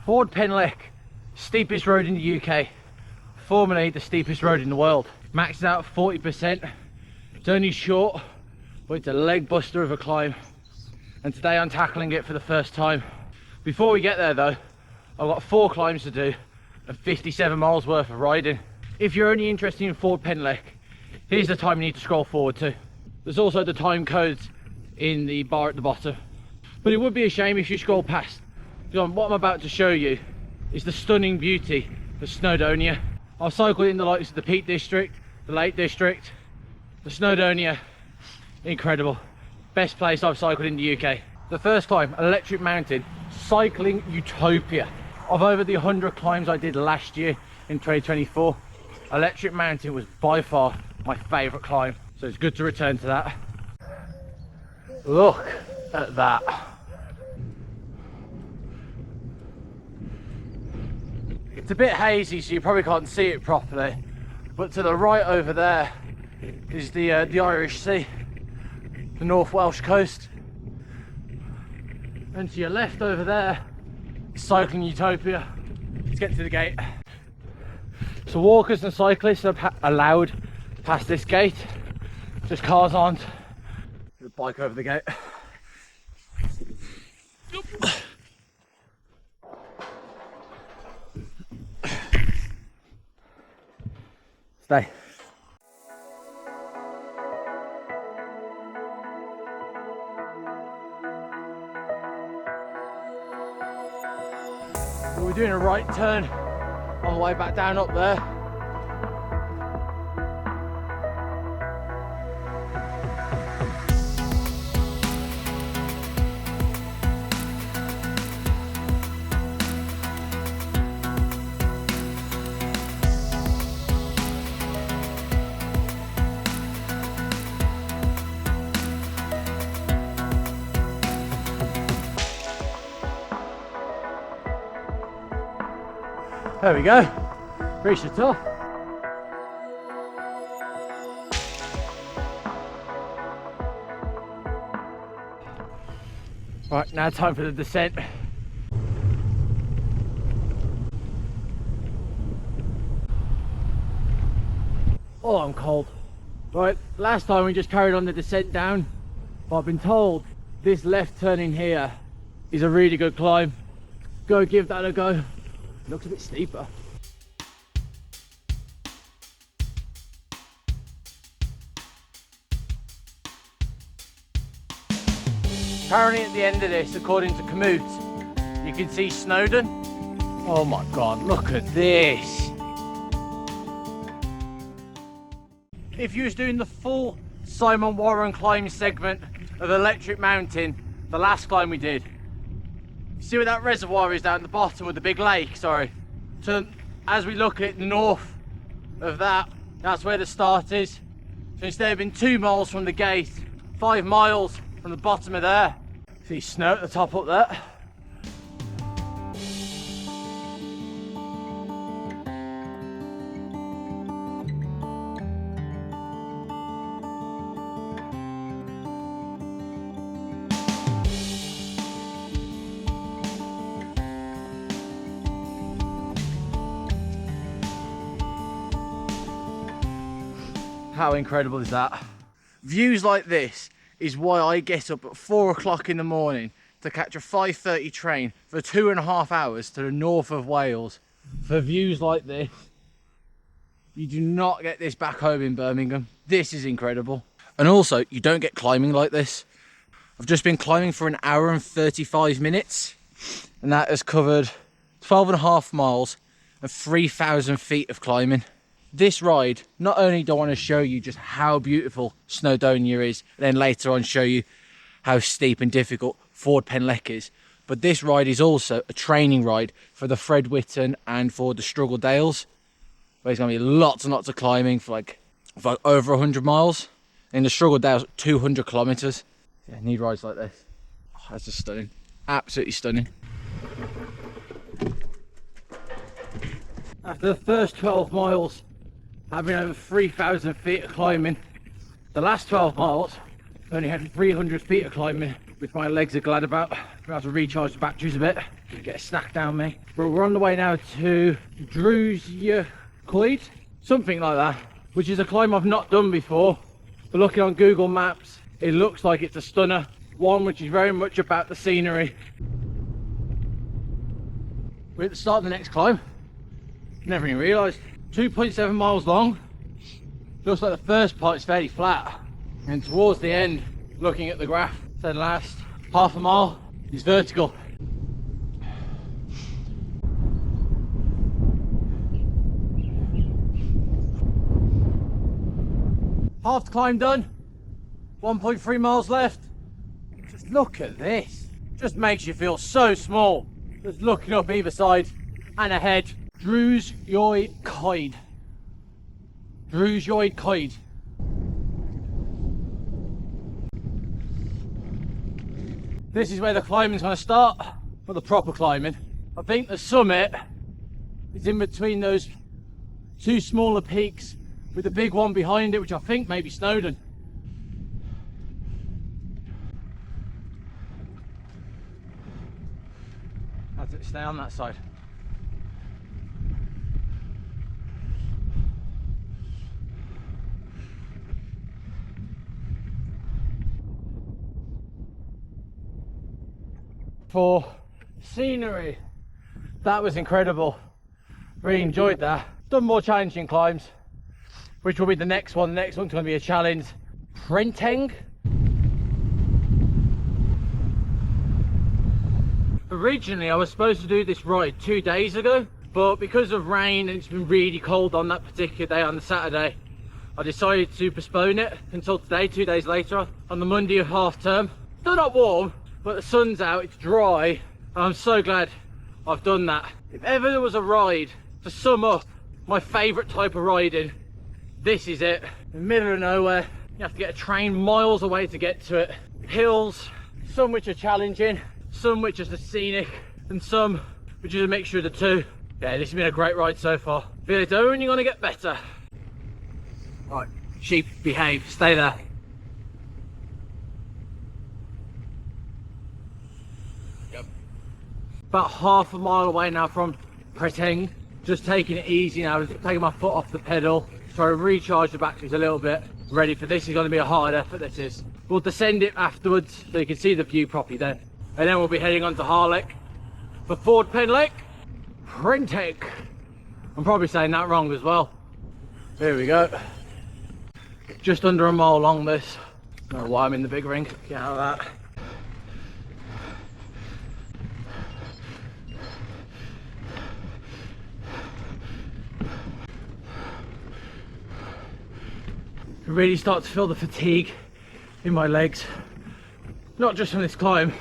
Ffordd Pen Llech, steepest road in the UK, formerly the steepest road in the world. Maxed out at 40%. It's only short, but it's a leg buster of a climb. And today I'm tackling it for the first time. Before we get there though, I've got 4 climbs to do and 57 miles worth of riding. If you're only interested in Ffordd Pen Llech, here's the time you need to scroll forward to. There's also the time codes in the bar at the bottom. But it would be a shame if you scroll past. What I'm about to show you is the stunning beauty of Snowdonia. I've cycled in the likes of the Peak District, the Lake District, the Snowdonia. Incredible. Best place I've cycled in the UK. The first climb, Electric Mountain, cycling utopia. Of over the 100 climbs I did last year in 2024, Electric Mountain was by far my favourite climb. So it's good to return to that. Look at that. It's a bit hazy, so you probably can't see it properly, but to the right over there is the Irish Sea, the North Welsh coast, and to your left over there is cycling utopia. Let's get to the gate. So walkers and cyclists are allowed past this gate, just cars aren't. The bike over the gate. Stay. We're doing a right turn on the way back down up there. There we go, reached the top. Right, now time for the descent. Oh, I'm cold. Right, last time we just carried on the descent down, but I've been told this left turn in here is a really good climb. Go give that a go. Looks a bit steeper. Apparently at the end of this, according to Komoot, you can see Snowdon. Oh my god, look at this. If you was doing the full Simon Warren climb segment of Electric Mountain, the last climb we did, see where that reservoir is down at the bottom with the big lake, sorry. So as we look at the north of that, that's where the start is. So instead of being 2 miles from the gate, 5 miles from the bottom of there. See snow at the top up there. How incredible is that? Views like this is why I get up at 4 o'clock in the morning to catch a 5:30 train for 2.5 hours to the north of Wales. For views like this, you do not get this back home in Birmingham. This is incredible. And also, you don't get climbing like this. I've just been climbing for 1 hour and 35 minutes, and that has covered 12.5 miles and 3,000 feet of climbing. This ride, not only do I want to show you just how beautiful Snowdonia is, and then later on show you how steep and difficult Ffordd Pen Llech is, but this ride is also a training ride for the Fred Whitton and for the Struggle Dales, where there's going to be lots and lots of climbing for like over 100 miles. In the Struggle Dales, 200 kilometres. Yeah, need rides like this. Oh, that's just stunning. Absolutely stunning. After the first 12 miles, having over 3,000 feet of climbing, the last 12 miles only had 300 feet of climbing, which my legs are glad about. I'm going to have to recharge the batteries a bit. Get a snack down me. But we're on the way now to Drws-Y-Coed, something like that, which is a climb I've not done before. But looking on Google Maps, it looks like it's a stunner, one which is very much about the scenery. We're at the start of the next climb. Never even realised. 2.7 miles long. Looks like the first part is fairly flat, and towards the end, looking at the graph, the last half a mile is vertical. Half the climb done, 1.3 miles left. Just look at this. Just makes you feel so small. Just looking up either side and ahead. Drws-Y-Coed. Drws-Y-Coed. This is where the climbing's going to start, for the proper climbing. I think the summit is in between those two smaller peaks with the big one behind it, which I think may be Snowdon. Have to stay on that side. For scenery, that was incredible. Really enjoyed that. Done more challenging climbs, which will be the next one. The next one's going to be a challenge. Prenteg. Originally, I was supposed to do this ride 2 days ago, but because of rain and it's been really cold on that particular day, on the Saturday, I decided to postpone it until today, 2 days later, on the Monday of half term. Still not warm, but the sun's out, it's dry, and I'm so glad I've done that. If ever there was a ride to sum up my favourite type of riding, this is it. In the middle of nowhere, you have to get a train miles away to get to it. Hills, some which are challenging, some which are just scenic, and some which is a mixture of the two. Yeah, this has been a great ride so far. Feel it's only going to get better. Right, sheep, behave, stay there. Yep. About half a mile away now from Prenteg. Just taking it easy now, just taking my foot off the pedal, trying to recharge the batteries a little bit. Ready for this. Is going to be a hard effort, this is. We'll descend it afterwards so you can see the view properly then. And then we'll be heading on to Harlech for Ffordd Pen Llech, Prenteg. I'm probably saying that wrong as well. Here we go. Just under a mile long this. I don't know why I'm in the big ring. Get out of that. I really start to feel the fatigue in my legs, not just from this climb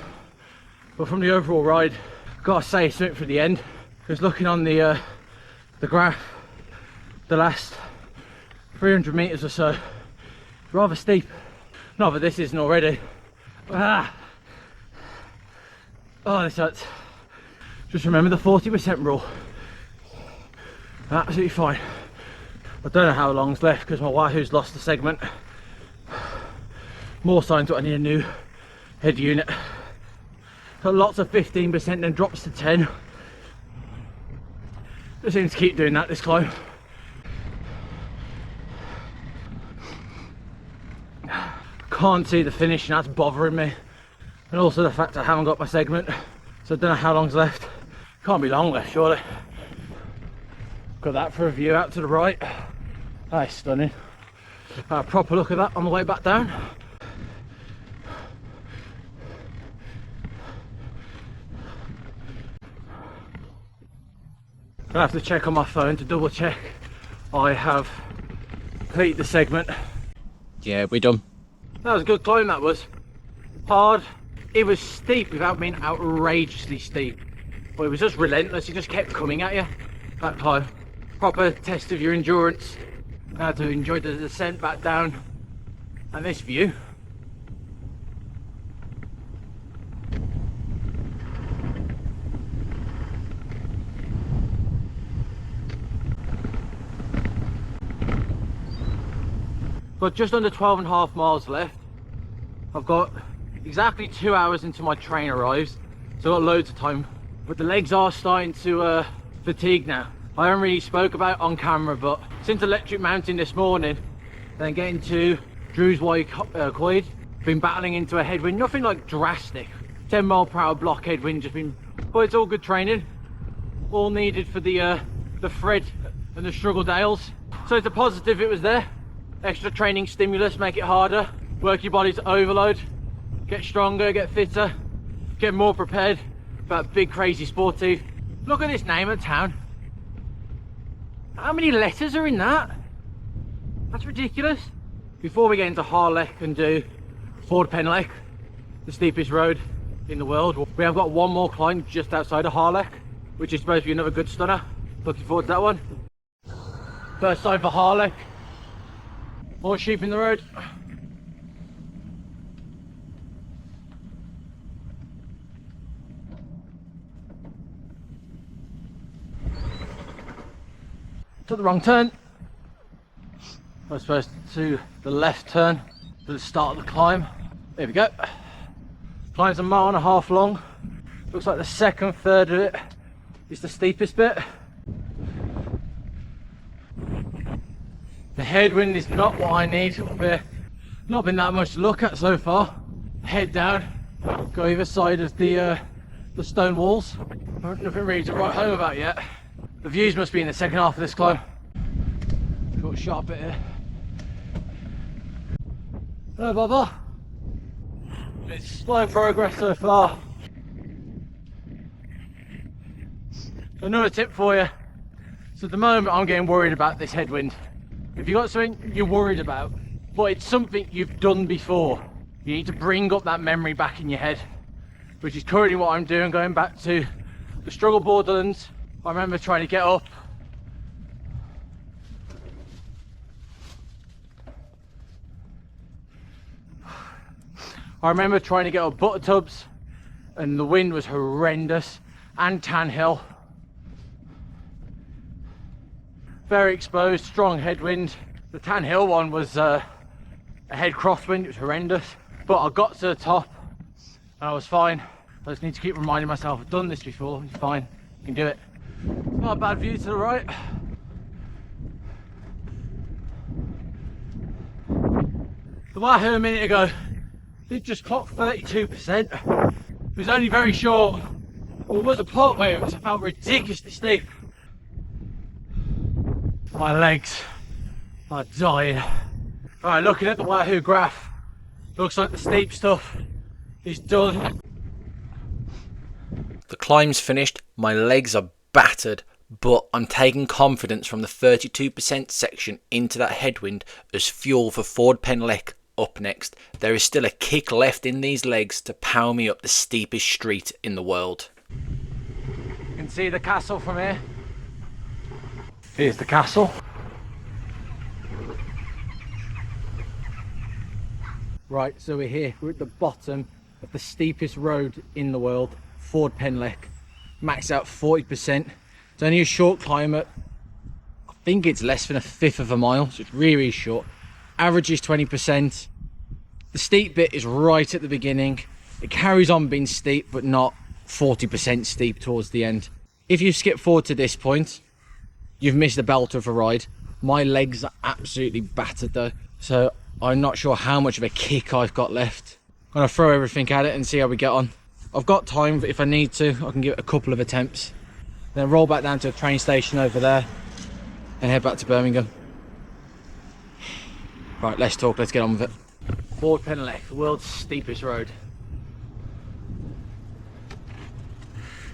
but from the overall ride. I've got to say something for the end, because looking on the graph, the last 300 meters or so, it's rather steep. Not that this isn't already. Oh, this hurts. Just remember the 40% rule. Absolutely fine. I don't know how long's left because my wahoo's lost a segment. More signs that I need a new head unit. Got lots of 15%, then drops to 10. Just seems to keep doing that this climb. Can't see the finish and that's bothering me. And also the fact I haven't got my segment. So I don't know how long's left. Can't be long left surely. Got that for a view out to the right. That's stunning. A proper look at that on the way back down. I have to check on my phone to double check I have completed the segment. Yeah, we're done. That was a good climb, that was. Hard. It was steep without being outrageously steep. But it was just relentless, it just kept coming at you. That climb. Proper test of your endurance. How to enjoy the descent back down and this view. Got just under 12.5 miles left. I've got exactly 2 hours until my train arrives, so I've got loads of time but the legs are starting to fatigue now. I haven't really spoke about it on camera, but since electric mountain this morning, then getting to Drws-Y-Coed, been battling into a headwind, nothing like drastic, 10 mile per hour block headwind, but it's all good training, all needed for the Fred and the Struggle Dales. So it's a positive it was there. Extra training stimulus, make it harder, work your body to overload, get stronger, get fitter, get more prepared for that big crazy sportive. Look at this name of town. How many letters are in that? That's ridiculous. Before we get into Harlech and do Ffordd Pen Llech, the steepest road in the world, we have got one more climb just outside of Harlech, which is supposed to be another good stunner. Looking forward to that one. First time for Harlech. More sheep in the road. Took the wrong turn. I was supposed to the left turn to the start of the climb. There we go. Climb's a mile and a half long. Looks like the second third of it is the steepest bit. The headwind is not what I need. Not been that much to look at so far. Head down, go either side of the stone walls. Nothing really to write home about yet. The views must be in the second half of this climb. Got a sharp bit here. No bother. It's slow progress so far. Another tip for you. So at the moment I'm getting worried about this headwind. If you've got something you're worried about, but it's something you've done before, you need to bring up that memory back in your head, which is currently what I'm doing, going back to the struggle borderlands. I remember trying to get up. I remember trying to get up butter tubs and the wind was horrendous, and Tan Hill. Very exposed, strong headwind. The Tan Hill one was a head crosswind, it was horrendous. But I got to the top and I was fine. I just need to keep reminding myself I've done this before, it's fine, you can do it. Not a bad view to the right. The Wahoo a minute ago did just clock 32%. It was only very short. There was a part where it was about ridiculously steep. My legs are dying. Right, looking at the Wahoo graph, looks like the steep stuff is done. The climb's finished, my legs are battered, but I'm taking confidence from the 32% section into that headwind as fuel for Ffordd Pen Llech up next. There is still a kick left in these legs to power me up the steepest street in the world. You can see the castle from here. Here's the castle. Right, so we're here, we're at the bottom of the steepest road in the world, Ffordd Pen Llech. Maxed out 40%. It's only a short climb at, I think it's less than a fifth of a mile, so it's really, really short. Average is 20%. The steep bit is right at the beginning. It carries on being steep, but not 40% steep towards the end. If you skip forward to this point, you've missed a belter of a ride. My legs are absolutely battered though, so I'm not sure how much of a kick I've got left. I'm gonna throw everything at it and see how we get on. I've got time, but if I need to, I can give it a couple of attempts. Then roll back down to a train station over there and head back to Birmingham. Right, let's talk, let's get on with it. Ffordd Pen Llech, the world's steepest road.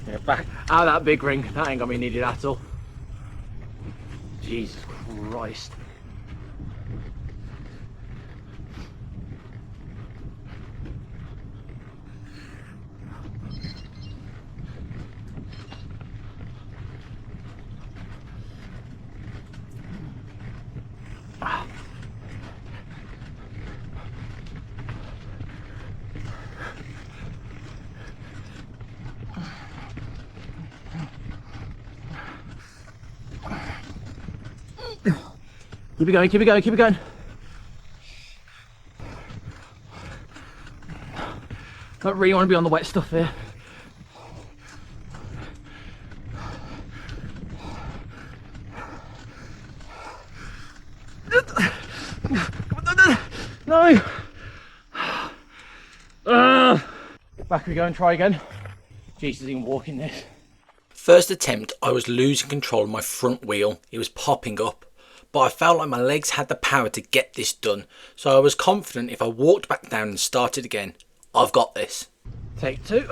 Yeah, back out of that big ring, that ain't gonna be needed at all. Jesus Christ. Keep it going, keep it going, keep it going. Don't really want to be on the wet stuff here. No! Back we go and try again. Jesus, even walking this. First attempt, I was losing control of my front wheel. It was popping up. But I felt like my legs had the power to get this done. So I was confident if I walked back down and started again, I've got this. Take two.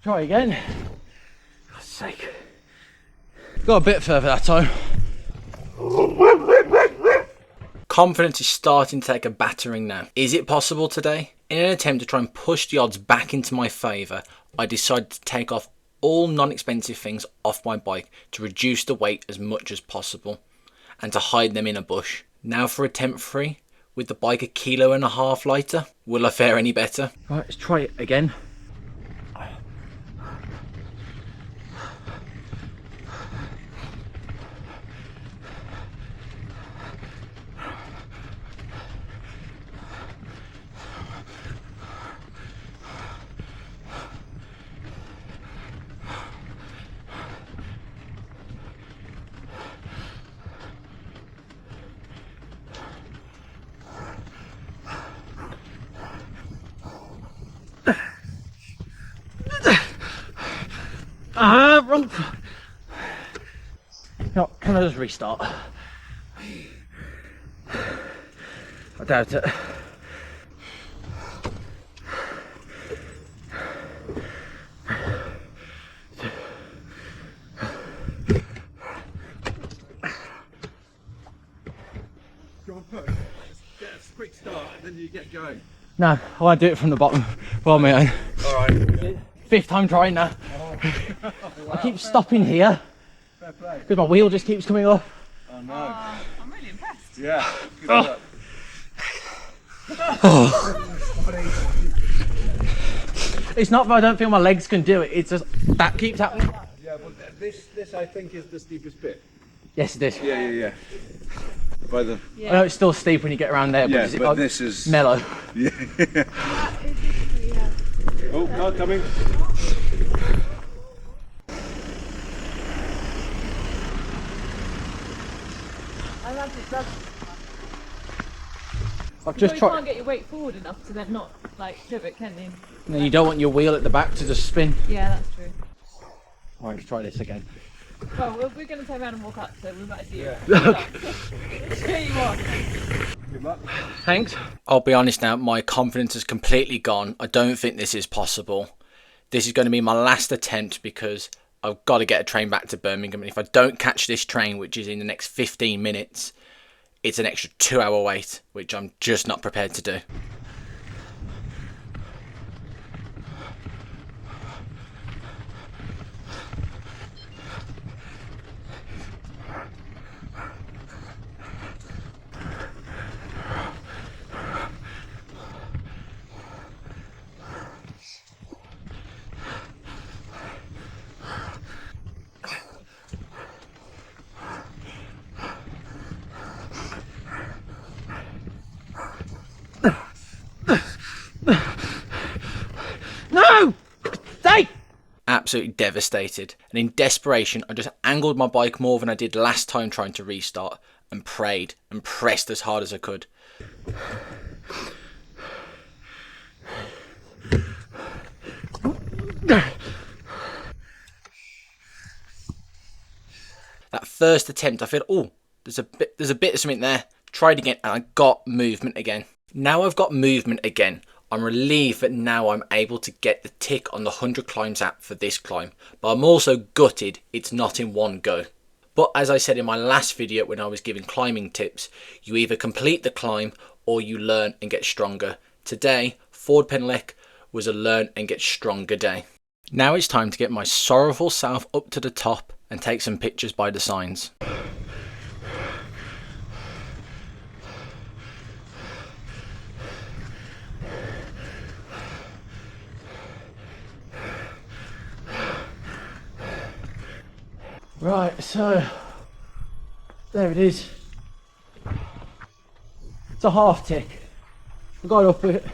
Try again. God's sake. Got a bit further that time. Confidence is starting to take a battering now. Is it possible today? In an attempt to try and push the odds back into my favour, I decided to take off all non-expensive things off my bike to reduce the weight as much as possible and to hide them in a bush. Now for attempt 3, with the bike 1.5 kilos lighter. Will I fare any better? Right, let's try it again. Wrong. No, can I just restart? I doubt it. Go on, push. Get a quick start and then you get going. No, I want to do it from the bottom for my own. Alright. 5th time trying now. Wow. I keep stopping here Fair play. because my wheel just keeps coming off. Oh no. I'm really impressed. Yeah. Good luck. It's not that I don't feel my legs can do it, it's just that keeps happening. Yeah, well this I think is the steepest bit. Yes, it is. Yeah. By the I know it's still steep when you get around there, but, yeah, is it but like this is mellow? yeah. Oh, car coming. I've So just you tried. can't get your weight forward enough to then not like pivot, can you? And then you don't want your wheel at the back to just spin. Yeah, that's true. Alright, let's try this again. Well, we're going to turn around and walk up, so we might see you. Okay. Here you are. Good luck. Thanks. I'll be honest now, my confidence is completely gone. I don't think this is possible. This is going to be my last attempt because I've got to get a train back to Birmingham. And if I don't catch this train, which is in the next 15 minutes, it's an extra 2-hour wait, which I'm just not prepared to do. No! Stay! Absolutely devastated, and in desperation I just angled my bike more than I did last time trying to restart and prayed and pressed as hard as I could. That first attempt I feel, oh, there's a bit of something there. Tried again and I got movement again. Now I've got movement again, I'm relieved that now I'm able to get the tick on the 100 climbs app for this climb, but I'm also gutted it's not in one go. But as I said in my last video when I was giving climbing tips, you either complete the climb or you learn and get stronger. Today, Ffordd Pen Llech was a learn and get stronger day. Now it's time to get my sorrowful self up to the top and take some pictures by the signs. Right, so there it is. It's a half tick. I got up with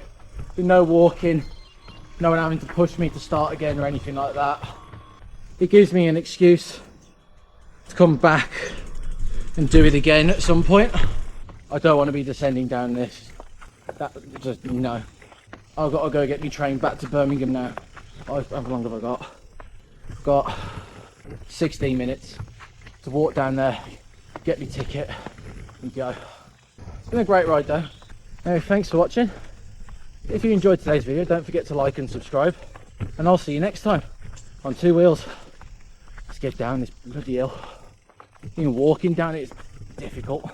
no walking, no one having to push me to start again or anything like that. It gives me an excuse to come back and do it again at some point. I don't want to be descending down this. That just no. I've got to go get my train back to Birmingham now. How long have I got? Got 16 minutes to walk down there, get my ticket and go. It's been a great ride though. Anyway, thanks for watching. If you enjoyed today's video, don't forget to like and subscribe, and I'll see you next time on Two Wheels. Let's get down this bloody hill. Even walking down it is difficult.